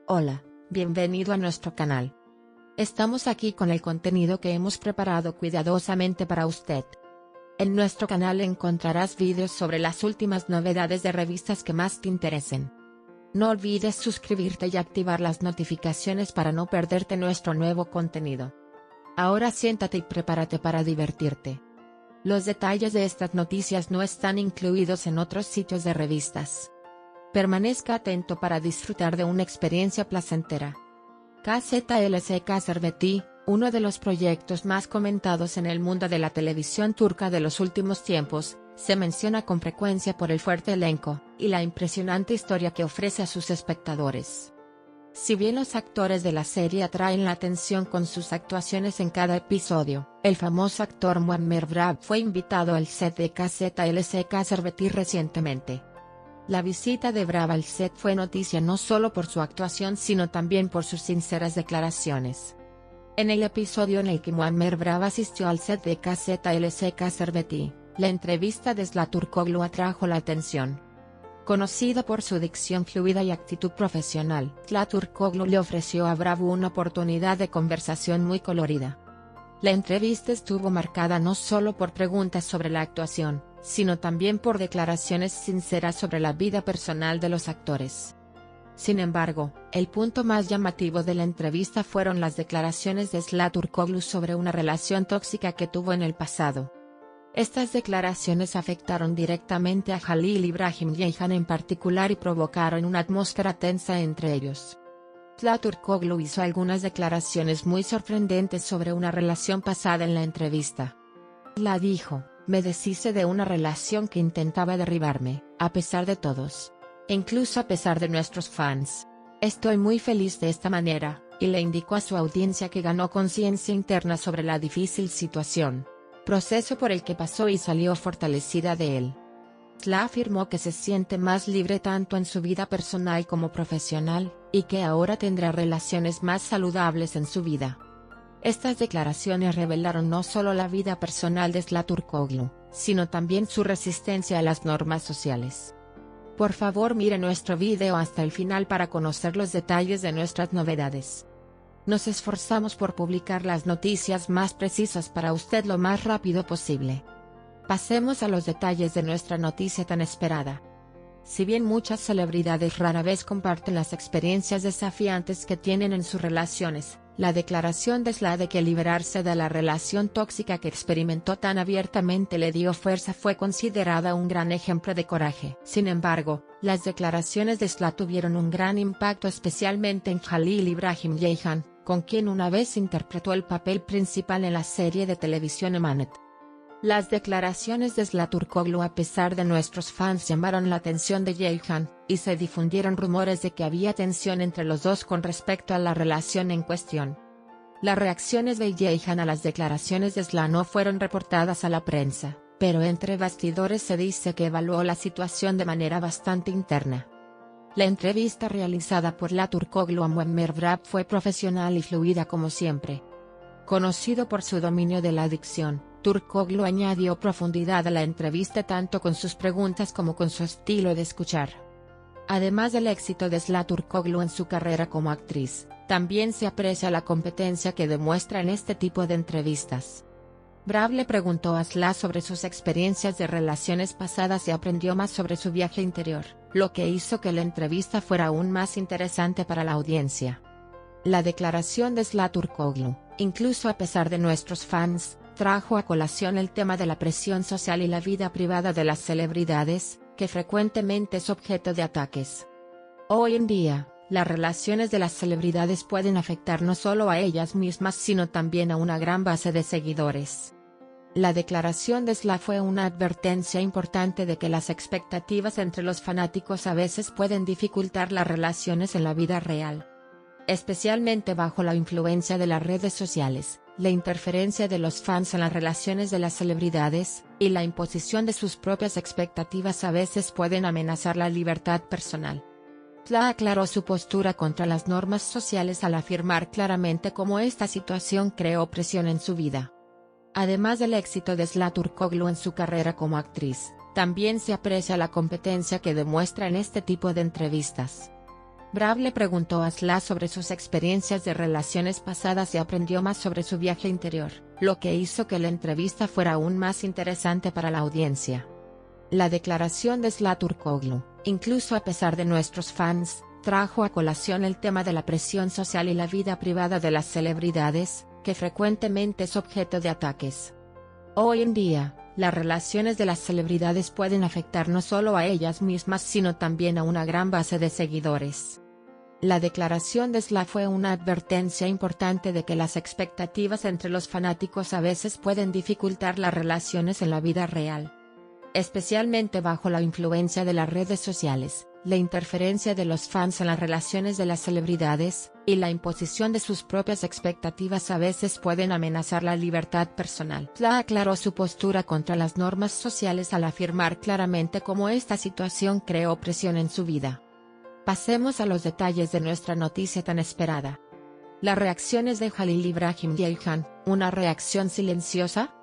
Hola, bienvenido a nuestro canal. Estamos aquí con el contenido que hemos preparado cuidadosamente para usted. En nuestro canal encontrarás vídeos sobre las últimas novedades de revistas que más te interesen. No olvides suscribirte y activar las notificaciones para no perderte nuestro nuevo contenido. Ahora siéntate y prepárate para divertirte. Los detalles de estas noticias no están incluidos en otros sitios de revistas. Permanezca atento para disfrutar de una experiencia placentera. KZLSK Serveti, uno de los proyectos más comentados en el mundo de la televisión turca de los últimos tiempos, se menciona con frecuencia por el fuerte elenco y la impresionante historia que ofrece a sus espectadores. Si bien los actores de la serie atraen la atención con sus actuaciones en cada episodio, el famoso actor Muammer Brab fue invitado al set de KZLSK Serveti recientemente. La visita de Brab al set fue noticia no solo por su actuación sino también por sus sinceras declaraciones. En el episodio en el que Muammer Brab asistió al set de KZLSK Serveti, la entrevista de Zlaturkoglu atrajo la atención. Conocida por su dicción fluida y actitud profesional, Zlaturkoglu le ofreció a Brab una oportunidad de conversación muy colorida. La entrevista estuvo marcada no solo por preguntas sobre la actuación, sino también por declaraciones sinceras sobre la vida personal de los actores. Sin embargo, el punto más llamativo de la entrevista fueron las declaraciones de Zlaturkoglu sobre una relación tóxica que tuvo en el pasado. Estas declaraciones afectaron directamente a Halil Ibrahim Ceyhan en particular y provocaron una atmósfera tensa entre ellos. Zlaturkoglu hizo algunas declaraciones muy sorprendentes sobre una relación pasada en la entrevista. La dijo: "Me deshice de una relación que intentaba derribarme, a pesar de todos. E incluso a pesar de nuestros fans. Estoy muy feliz de esta manera", y le indicó a su audiencia que ganó conciencia interna sobre la difícil situación. Proceso por el que pasó y salió fortalecida de él. Zla afirmó que se siente más libre tanto en su vida personal como profesional, y que ahora tendrá relaciones más saludables en su vida. Estas declaraciones revelaron no solo la vida personal de Zlaturkoglu, sino también su resistencia a las normas sociales. Por favor mire nuestro video hasta el final para conocer los detalles de nuestras novedades. Nos esforzamos por publicar las noticias más precisas para usted lo más rápido posible. Pasemos a los detalles de nuestra noticia tan esperada. Si bien muchas celebridades rara vez comparten las experiencias desafiantes que tienen en sus relaciones, la declaración de Zla de que liberarse de la relación tóxica que experimentó tan abiertamente le dio fuerza fue considerada un gran ejemplo de coraje. Sin embargo, las declaraciones de Zla tuvieron un gran impacto especialmente en Halil Ibrahim Ceyhan, con quien una vez interpretó el papel principal en la serie de televisión Emanet. Las declaraciones de Zlaturkoglu a pesar de nuestros fans llamaron la atención de Ceyhan, y se difundieron rumores de que había tensión entre los dos con respecto a la relación en cuestión. Las reacciones de Ceyhan a las declaraciones de Zla no fueron reportadas a la prensa, pero entre bastidores se dice que evaluó la situación de manera bastante interna. La entrevista realizada por Zlaturkoglu a Muammer Brab fue profesional y fluida como siempre. Conocido por su dominio de la dicción, Turkoglu añadió profundidad a la entrevista tanto con sus preguntas como con su estilo de escuchar. Además del éxito de Zlaturkoglu en su carrera como actriz, también se aprecia la competencia que demuestra en este tipo de entrevistas. Brab le preguntó a Zla sobre sus experiencias de relaciones pasadas y aprendió más sobre su viaje interior, lo que hizo que la entrevista fuera aún más interesante para la audiencia. La declaración de Zlaturkoglu, incluso a pesar de nuestros fans, trajo a colación el tema de la presión social y la vida privada de las celebridades, que frecuentemente es objeto de ataques. Hoy en día, las relaciones de las celebridades pueden afectar no solo a ellas mismas sino también a una gran base de seguidores. La declaración de Zla fue una advertencia importante de que las expectativas entre los fanáticos a veces pueden dificultar las relaciones en la vida real. Especialmente bajo la influencia de las redes sociales, la interferencia de los fans en las relaciones de las celebridades, y la imposición de sus propias expectativas a veces pueden amenazar la libertad personal. Zla aclaró su postura contra las normas sociales al afirmar claramente cómo esta situación creó presión en su vida. Además del éxito de Zlaturkoglu en su carrera como actriz, también se aprecia la competencia que demuestra en este tipo de entrevistas. Brav le preguntó a Sla sobre sus experiencias de relaciones pasadas y aprendió más sobre su viaje interior, lo que hizo que la entrevista fuera aún más interesante para la audiencia. La declaración de Sla Turkoglu, incluso a pesar de nuestros fans, trajo a colación el tema de la presión social y la vida privada de las celebridades, que frecuentemente es objeto de ataques. Hoy en día, las relaciones de las celebridades pueden afectar no solo a ellas mismas sino también a una gran base de seguidores. La declaración de Sla fue una advertencia importante de que las expectativas entre los fanáticos a veces pueden dificultar las relaciones en la vida real. Especialmente bajo la influencia de las redes sociales, la interferencia de los fans en las relaciones de las celebridades, y la imposición de sus propias expectativas a veces pueden amenazar la libertad personal. Sla aclaró su postura contra las normas sociales al afirmar claramente cómo esta situación creó presión en su vida. Pasemos a los detalles de nuestra noticia tan esperada. Las reacciones de Halil İbrahim Ceyhan, ¿una reacción silenciosa?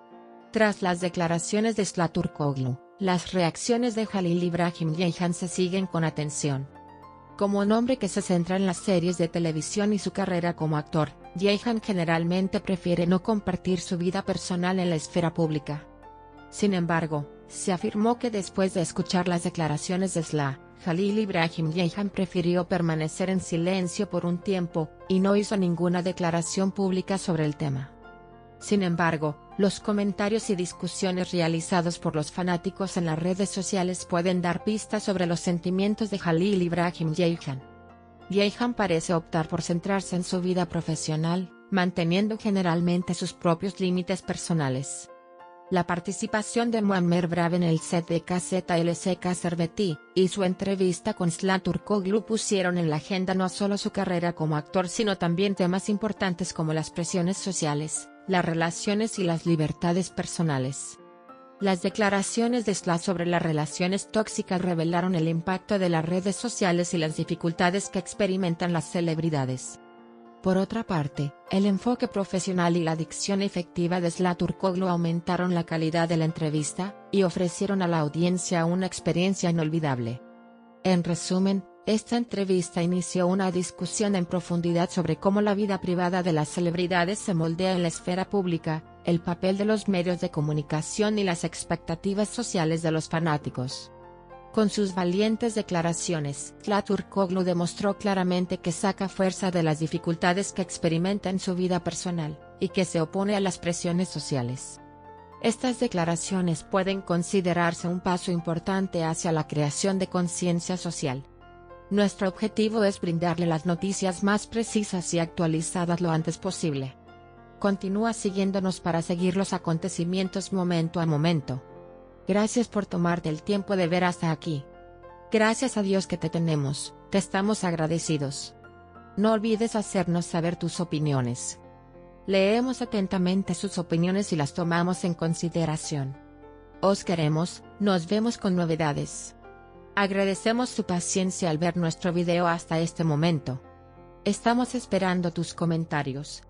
Tras las declaraciones de Sla Turkoglu, las reacciones de Halil İbrahim Ceyhan se siguen con atención. Como un hombre que se centra en las series de televisión y su carrera como actor, Ceyhan generalmente prefiere no compartir su vida personal en la esfera pública. Sin embargo, se afirmó que después de escuchar las declaraciones de Sla, Halil İbrahim Ceyhan prefirió permanecer en silencio por un tiempo, y no hizo ninguna declaración pública sobre el tema. Sin embargo, los comentarios y discusiones realizados por los fanáticos en las redes sociales pueden dar pistas sobre los sentimientos de Halil İbrahim Ceyhan. Ceyhan parece optar por centrarse en su vida profesional, manteniendo generalmente sus propios límites personales. La participación de Muammer Brav en el set de KZLSK Serveti, y su entrevista con Sla Turkoglu pusieron en la agenda no solo su carrera como actor sino también temas importantes como las presiones sociales, las relaciones y las libertades personales. Las declaraciones de Sla sobre las relaciones tóxicas revelaron el impacto de las redes sociales y las dificultades que experimentan las celebridades. Por otra parte, el enfoque profesional y la dicción efectiva de Sla Turkoglu aumentaron la calidad de la entrevista, y ofrecieron a la audiencia una experiencia inolvidable. En resumen, esta entrevista inició una discusión en profundidad sobre cómo la vida privada de las celebridades se moldea en la esfera pública, el papel de los medios de comunicación y las expectativas sociales de los fanáticos. Con sus valientes declaraciones, Sla Turkoglu demostró claramente que saca fuerza de las dificultades que experimenta en su vida personal, y que se opone a las presiones sociales. Estas declaraciones pueden considerarse un paso importante hacia la creación de conciencia social. Nuestro objetivo es brindarle las noticias más precisas y actualizadas lo antes posible. Continúa siguiéndonos para seguir los acontecimientos momento a momento. Gracias por tomarte el tiempo de ver hasta aquí. Gracias a Dios que te tenemos, te estamos agradecidos. No olvides hacernos saber tus opiniones. Leemos atentamente sus opiniones y las tomamos en consideración. Os queremos, nos vemos con novedades. Agradecemos su paciencia al ver nuestro video hasta este momento. Estamos esperando tus comentarios.